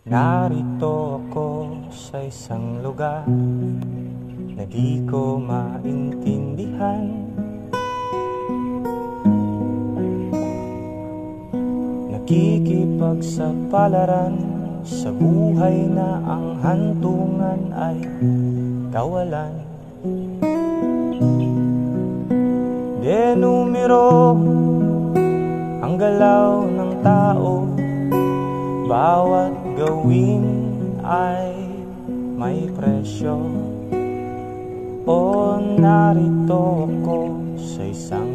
Narito ako sa isang lugar na di ko maintindihan. Nakikipagsapalaran sa buhay na ang hantungan ay kawalan. Denumero ang galaw ng tao, bawat gawin ay may presyo. O narito ako sa isang